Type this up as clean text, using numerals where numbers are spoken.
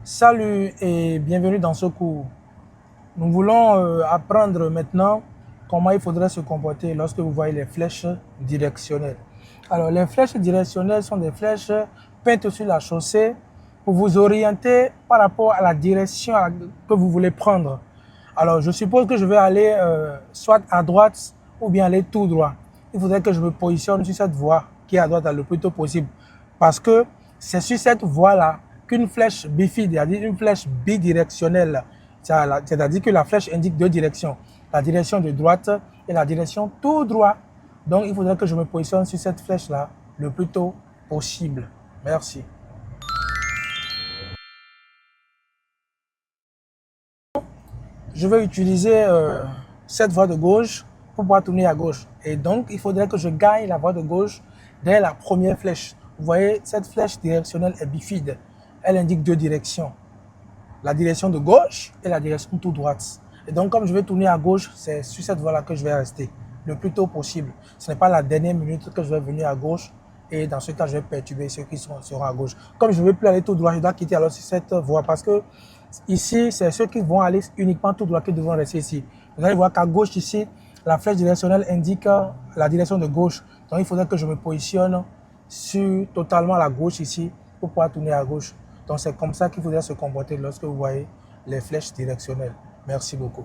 Salut et bienvenue dans ce cours. Nous voulons apprendre maintenant comment il faudrait se comporter lorsque vous voyez les flèches directionnelles. Alors, les flèches directionnelles sont des flèches peintes sur la chaussée pour vous orienter par rapport à la direction que vous voulez prendre. Alors, je suppose que je vais aller soit à droite ou bien aller tout droit. Il faudrait que je me positionne sur cette voie qui est à droite le plus tôt possible. Parce que c'est sur cette voie-là qu'une flèche bifide, c'est-à-dire une flèche bidirectionnelle, c'est-à-dire que la flèche indique deux directions, la direction de droite et la direction tout droit. Donc, il faudrait que je me positionne sur cette flèche-là le plus tôt possible. Merci. Je vais utiliser cette voie de gauche pour pouvoir tourner à gauche. Et donc, il faudrait que je gagne la voie de gauche dès la première flèche. Vous voyez, cette flèche directionnelle est bifide. Elle indique deux directions. La direction de gauche et la direction tout droite. Et donc, comme je vais tourner à gauche, c'est sur cette voie-là que je vais rester le plus tôt possible. Ce n'est pas la dernière minute que je vais venir à gauche et dans ce cas, je vais perturber ceux qui seront à gauche. Comme je ne veux plus aller tout droit, je dois quitter alors sur cette voie parce que ici, c'est ceux qui vont aller uniquement tout droit qui devront rester ici. Vous allez voir qu'à gauche ici, la flèche directionnelle indique la direction de gauche. Donc, il faudrait que je me positionne sur totalement la gauche ici pour pouvoir tourner à gauche. Donc, c'est comme ça qu'il faudrait se comporter lorsque vous voyez les flèches directionnelles. Merci beaucoup.